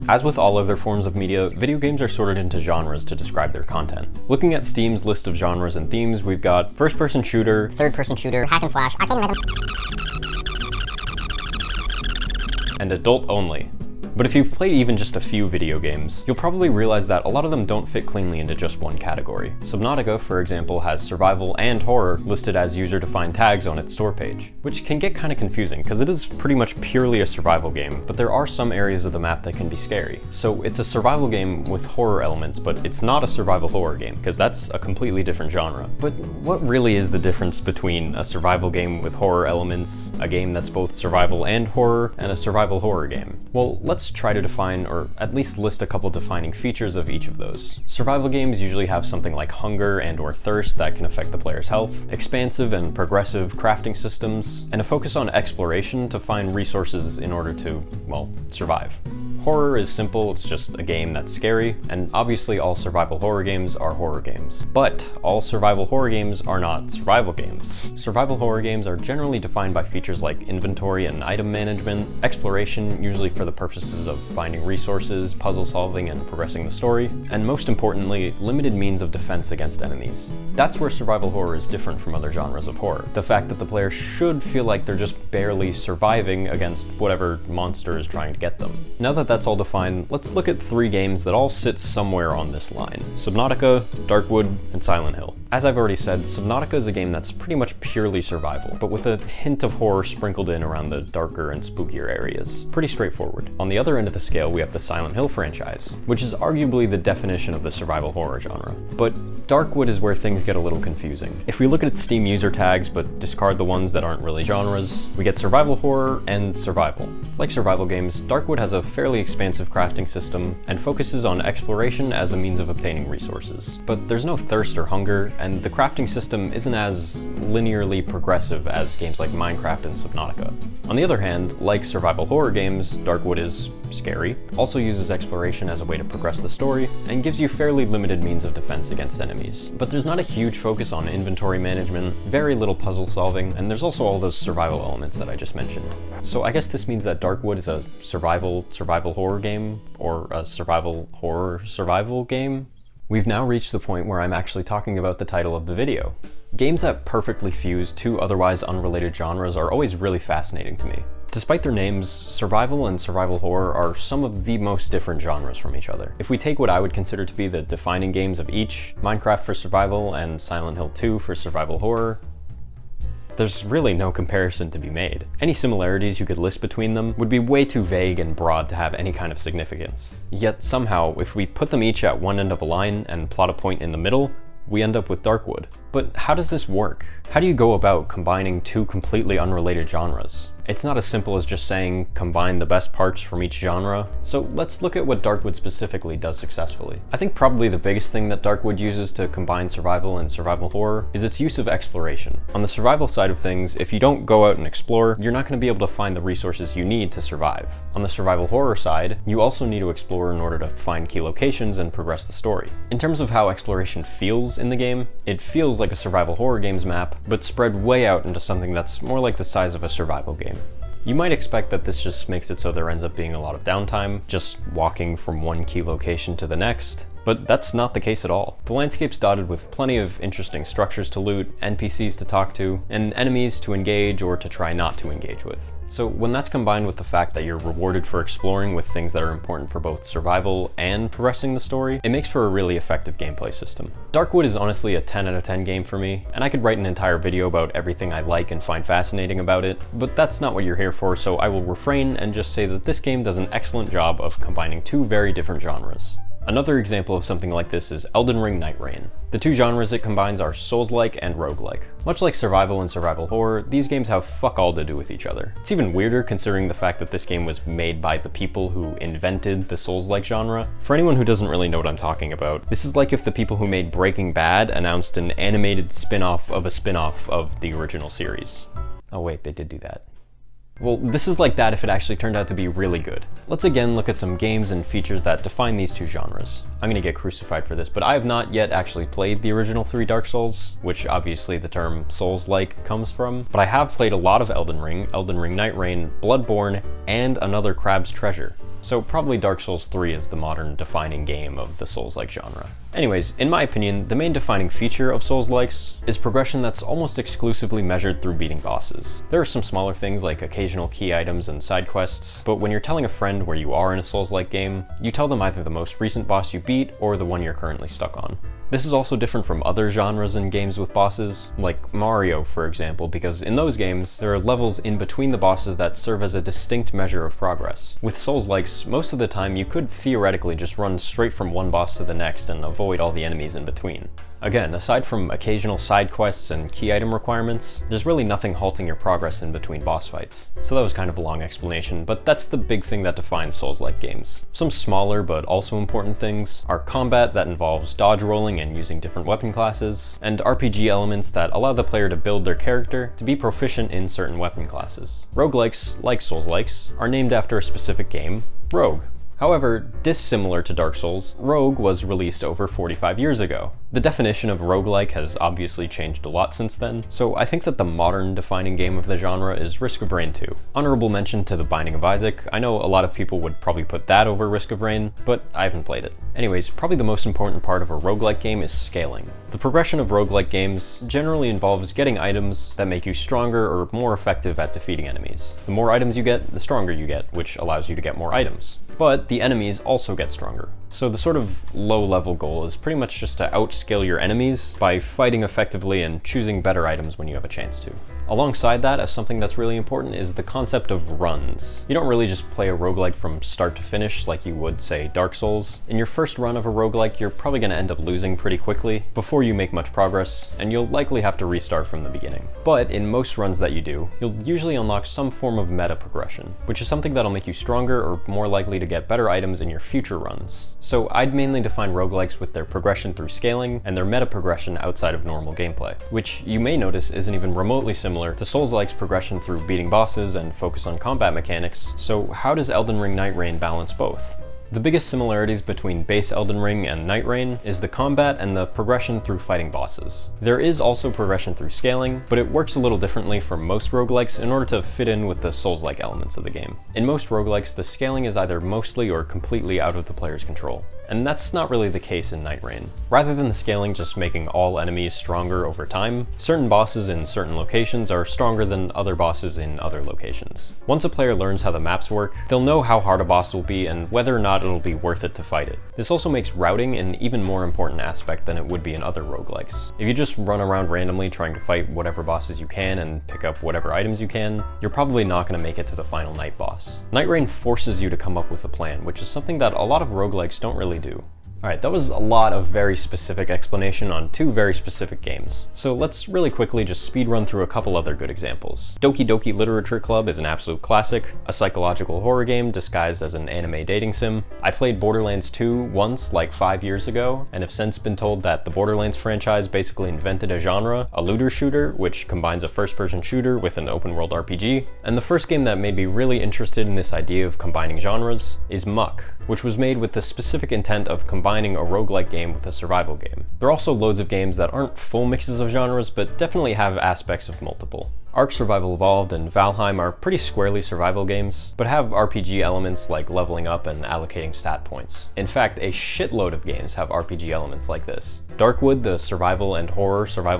As with all other forms of media, video games are sorted into genres to describe their content. Looking at Steam's list of genres and themes, we've got first-person shooter, third-person shooter, hack and slash, arcade and rhythm, and adult only. But if you've played even just a few video games, you'll probably realize that a lot of them don't fit cleanly into just one category. Subnautica, for example, has survival and horror listed as user-defined tags on its store page, which can get kind of confusing because it is pretty much purely a survival game, but there are some areas of the map that can be scary. So it's a survival game with horror elements, but it's not a survival horror game because that's a completely different genre. But what really is the difference between a survival game with horror elements, a game that's both survival and horror, and a survival horror game? Well, let's try to define, or at least list a couple defining features of each of those. Survival games usually have something like hunger and or thirst that can affect the player's health, expansive and progressive crafting systems, and a focus on exploration to find resources in order to, well, survive. Horror is simple, it's just a game that's scary, and obviously all survival horror games are horror games. But all survival horror games are not survival games. Survival horror games are generally defined by features like inventory and item management, exploration, usually for the purposes of finding resources, puzzle solving, and progressing the story, and most importantly, limited means of defense against enemies. That's where survival horror is different from other genres of horror. The fact that the player should feel like they're just barely surviving against whatever monster is trying to get them. Now that that's all defined, let's look at 3 games that all sit somewhere on this line: Subnautica, Darkwood, and Silent Hill. As I've already said, Subnautica is a game that's pretty much purely survival, but with a hint of horror sprinkled in around the darker and spookier areas. Pretty straightforward. On the other end of the scale, we have the Silent Hill franchise, which is arguably the definition of the survival horror genre. But Darkwood is where things get a little confusing. If we look at its Steam user tags, but discard the ones that aren't really genres, we get survival horror and survival. Like survival games, Darkwood has a fairly expansive crafting system and focuses on exploration as a means of obtaining resources. But there's no thirst or hunger, and the crafting system isn't as linearly progressive as games like Minecraft and Subnautica. On the other hand, like survival horror games, Darkwood is scary, also uses exploration as a way to progress the story, and gives you fairly limited means of defense against enemies. But there's not a huge focus on inventory management, very little puzzle solving, and there's also all those survival elements that I just mentioned. So I guess this means that Darkwood is a survival horror game, or a survival horror survival game. We've now reached the point where I'm actually talking about the title of the video. Games that perfectly fuse 2 otherwise unrelated genres are always really fascinating to me. Despite their names, survival and survival horror are some of the most different genres from each other. If we take what I would consider to be the defining games of each, Minecraft for survival and Silent Hill 2 for survival horror, there's really no comparison to be made. Any similarities you could list between them would be way too vague and broad to have any kind of significance. Yet somehow, if we put them each at one end of a line and plot a point in the middle, we end up with Darkwood. But how does this work? How do you go about combining 2 completely unrelated genres? It's not as simple as just saying combine the best parts from each genre. So let's look at what Darkwood specifically does successfully. I think probably the biggest thing that Darkwood uses to combine survival and survival horror is its use of exploration. On the survival side of things, if you don't go out and explore, you're not going to be able to find the resources you need to survive. On the survival horror side, you also need to explore in order to find key locations and progress the story. In terms of how exploration feels in the game, it feels like a survival horror game's map, but spread way out into something that's more like the size of a survival game. You might expect that this just makes it so there ends up being a lot of downtime, just walking from one key location to the next, but that's not the case at all. The landscape's dotted with plenty of interesting structures to loot, NPCs to talk to, and enemies to engage or to try not to engage with. So when that's combined with the fact that you're rewarded for exploring with things that are important for both survival and progressing the story, it makes for a really effective gameplay system. Darkwood is honestly a 10 out of 10 game for me, and I could write an entire video about everything I like and find fascinating about it, but that's not what you're here for, so I will refrain and just say that this game does an excellent job of combining 2 very different genres. Another example of something like this is Elden Ring Nightrein. The 2 genres it combines are Souls-like and roguelike. Much like survival and survival horror, these games have fuck all to do with each other. It's even weirder considering the fact that this game was made by the people who invented the Souls-like genre. For anyone who doesn't really know what I'm talking about, this is like if the people who made Breaking Bad announced an animated spin-off of a spin-off of the original series. Oh wait, they did do that. Well, this is like that if it actually turned out to be really good. Let's again look at some games and features that define these 2 genres. I'm gonna get crucified for this, but I have not yet actually played the original 3 Dark Souls, which obviously the term Souls-like comes from, but I have played a lot of Elden Ring Nightrein, Bloodborne, and Another Crab's Treasure. so probably Dark Souls 3 is the modern defining game of the Souls-like genre. Anyways, in my opinion, the main defining feature of Souls-likes is progression that's almost exclusively measured through beating bosses. There are some smaller things like occasional key items and side quests, but when you're telling a friend where you are in a Souls-like game, you tell them either the most recent boss you beat or the one you're currently stuck on. This is also different from other genres in games with bosses, like Mario for example, because in those games, there are levels in between the bosses that serve as a distinct measure of progress. With Souls-likes, most of the time you could theoretically just run straight from one boss to the next and avoid all the enemies in between. Again, aside from occasional side quests and key item requirements, there's really nothing halting your progress in between boss fights. So that was kind of a long explanation, but that's the big thing that defines Souls-like games. Some smaller but also important things are combat that involves dodge rolling and using different weapon classes, and RPG elements that allow the player to build their character to be proficient in certain weapon classes. Roguelikes, like Souls-likes, are named after a specific game, Rogue. However, dissimilar to Dark Souls, Rogue was released over 45 years ago. The definition of roguelike has obviously changed a lot since then, so I think that the modern defining game of the genre is Risk of Rain 2. Honorable mention to the Binding of Isaac. I know a lot of people would probably put that over Risk of Rain, but I haven't played it. Anyways, probably the most important part of a roguelike game is scaling. The progression of roguelike games generally involves getting items that make you stronger or more effective at defeating enemies. The more items you get, the stronger you get, which allows you to get more items. But the enemies also get stronger. So the sort of low-level goal is pretty much just to outscale your enemies by fighting effectively and choosing better items when you have a chance to. Alongside that, as something that's really important, is the concept of runs. You don't really just play a roguelike from start to finish like you would, say, Dark Souls. In your first run of a roguelike, you're probably going to end up losing pretty quickly before you make much progress, and you'll likely have to restart from the beginning. But in most runs that you do, you'll usually unlock some form of meta progression, which is something that'll make you stronger or more likely to get better items in your future runs. So I'd mainly define roguelikes with their progression through scaling and their meta progression outside of normal gameplay, which you may notice isn't even remotely similar to Souls-like's progression through beating bosses and focus on combat mechanics. So how does Elden Ring Nightrein balance both? The biggest similarities between base Elden Ring and Nightrein is the combat and the progression through fighting bosses. There is also progression through scaling, but it works a little differently for most roguelikes in order to fit in with the Souls-like elements of the game. In most roguelikes, the scaling is either mostly or completely out of the player's control, and that's not really the case in Nightrein. Rather than the scaling just making all enemies stronger over time, certain bosses in certain locations are stronger than other bosses in other locations. Once a player learns how the maps work, they'll know how hard a boss will be and whether or not it'll be worth it to fight it. This also makes routing an even more important aspect than it would be in other roguelikes. If you just run around randomly trying to fight whatever bosses you can and pick up whatever items you can, you're probably not going to make it to the final night boss. Nightrein forces you to come up with a plan, which is something that a lot of roguelikes don't really do. Alright, that was a lot of very specific explanation on two very specific games. So let's really quickly just speed run through a couple other good examples. Doki Doki Literature Club is an absolute classic, a psychological horror game disguised as an anime dating sim. I played Borderlands 2 once, like 5 years ago, and have since been told that the Borderlands franchise basically invented a genre, a looter shooter, which combines a first-person shooter with an open-world RPG. And the first game that made me really interested in this idea of combining genres is Muck, which was made with the specific intent of combining a roguelike game with a survival game. There are also loads of games that aren't full mixes of genres, but definitely have aspects of multiple. Ark Survival Evolved and Valheim are pretty squarely survival games, but have RPG elements like leveling up and allocating stat points. In fact, a shitload of games have RPG elements like this. Darkwood, the survival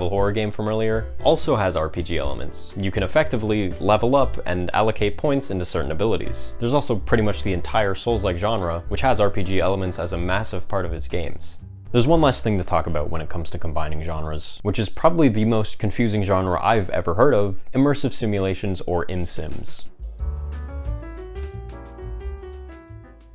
horror game from earlier, also has RPG elements. You can effectively level up and allocate points into certain abilities. There's also pretty much the entire Souls-like genre, which has RPG elements as a massive part of its games. There's one last thing to talk about when it comes to combining genres, which is probably the most confusing genre I've ever heard of, immersive simulations or ImSims.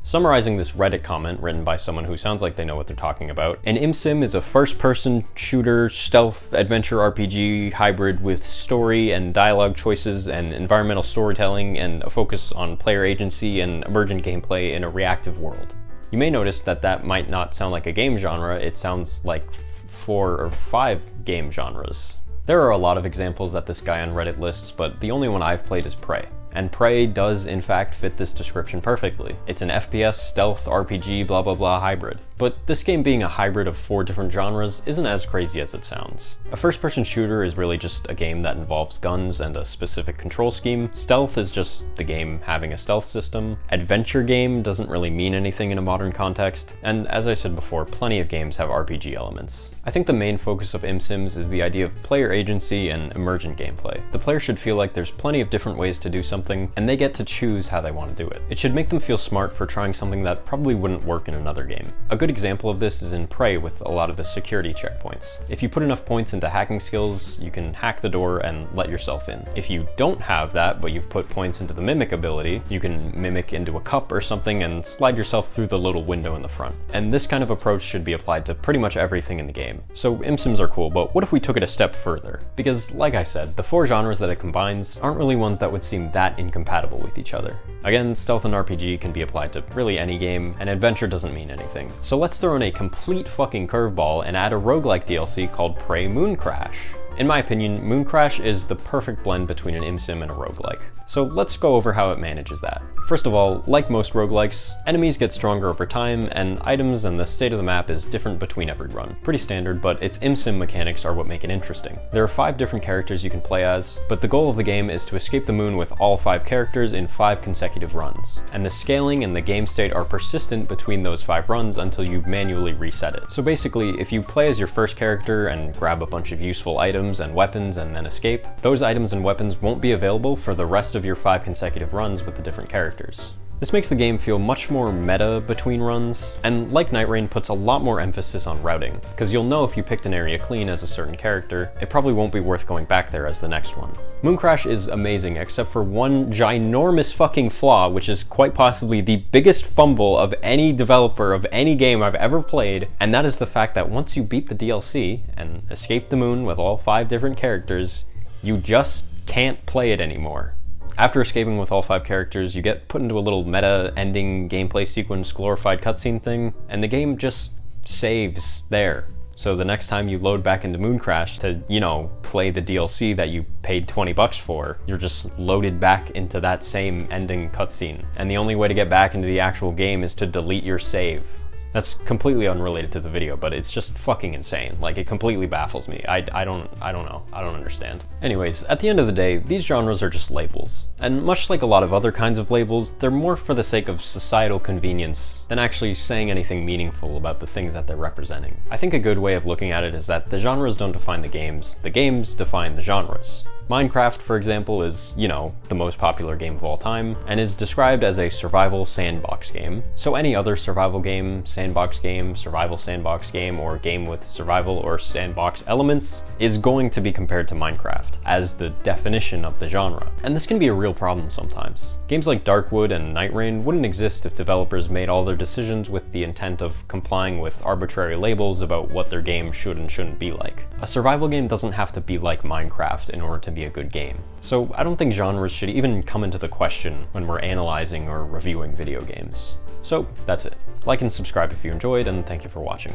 Summarizing this Reddit comment written by someone who sounds like they know what they're talking about, an ImSim is a first-person shooter, stealth, adventure RPG hybrid with story and dialogue choices and environmental storytelling and a focus on player agency and emergent gameplay in a reactive world. You may notice that that might not sound like a game genre, it sounds like 4 or 5 game genres. There are a lot of examples that this guy on Reddit lists, but the only one I've played is Prey. and Prey does in fact fit this description perfectly. It's an FPS, stealth, RPG, blah blah blah hybrid. But this game being a hybrid of 4 different genres isn't as crazy as it sounds. A first-person shooter is really just a game that involves guns and a specific control scheme. Stealth is just the game having a stealth system. Adventure game doesn't really mean anything in a modern context. And as I said before, plenty of games have RPG elements. I think the main focus of ImSims is the idea of player agency and emergent gameplay. The player should feel like there's plenty of different ways to do something, and they get to choose how they want to do it. It should make them feel smart for trying something that probably wouldn't work in another game. A good example of this is in Prey with a lot of the security checkpoints. If you put enough points into hacking skills, you can hack the door and let yourself in. If you don't have that, but you've put points into the mimic ability, you can mimic into a cup or something and slide yourself through the little window in the front. And this kind of approach should be applied to pretty much everything in the game. So ImSims are cool, but what if we took it a step further? Because like I said, the 4 genres that it combines aren't really ones that would seem that incompatible with each other. Again, stealth and RPG can be applied to really any game, and adventure doesn't mean anything. So let's throw in a complete fucking curveball and add a roguelike DLC called Prey Mooncrash. In my opinion, Mooncrash is the perfect blend between an ImSim and a roguelike. So let's go over how it manages that. First of all, like most roguelikes, enemies get stronger over time, and items and the state of the map is different between every run. Pretty standard, but its ImSim mechanics are what make it interesting. There are 5 different characters you can play as, but the goal of the game is to escape the moon with all 5 characters in 5 consecutive runs. And the scaling and the game state are persistent between those 5 runs until you manually reset it. So basically, if you play as your first character and grab a bunch of useful items and weapons and then escape, those items and weapons won't be available for the rest of your 5 consecutive runs with the different characters. This makes the game feel much more meta between runs, and like Nightrein puts a lot more emphasis on routing, because you'll know if you picked an area clean as a certain character, it probably won't be worth going back there as the next one. Mooncrash is amazing except for one ginormous fucking flaw, which is quite possibly the biggest fumble of any developer of any game I've ever played, and that is the fact that once you beat the DLC and escape the moon with all 5 different characters, you just can't play it anymore. After escaping with all 5 characters, you get put into a little meta ending gameplay sequence glorified cutscene thing, and the game just saves there. So the next time you load back into Mooncrash to, you know, play the DLC that you paid $20 for, you're just loaded back into that same ending cutscene. And the only way to get back into the actual game is to delete your save. That's completely unrelated to the video, but it's just fucking insane. Like, it completely baffles me. I don't know. I don't understand. Anyways, at the end of the day, these genres are just labels. And much like a lot of other kinds of labels, they're more for the sake of societal convenience than actually saying anything meaningful about the things that they're representing. I think a good way of looking at it is that the genres don't define the games define the genres. Minecraft, for example, is, you know, the most popular game of all time, and is described as a survival sandbox game. So any other survival game, survival sandbox game, or game with survival or sandbox elements is going to be compared to Minecraft as the definition of the genre. And this can be a real problem sometimes. Games like Darkwood and Nightrein wouldn't exist if developers made all their decisions with the intent of complying with arbitrary labels about what their game should and shouldn't be like. A survival game doesn't have to be like Minecraft in order to be a good game. So I don't think genres should even come into the question when we're analyzing or reviewing video games. So that's it. Like and subscribe if you enjoyed, and thank you for watching.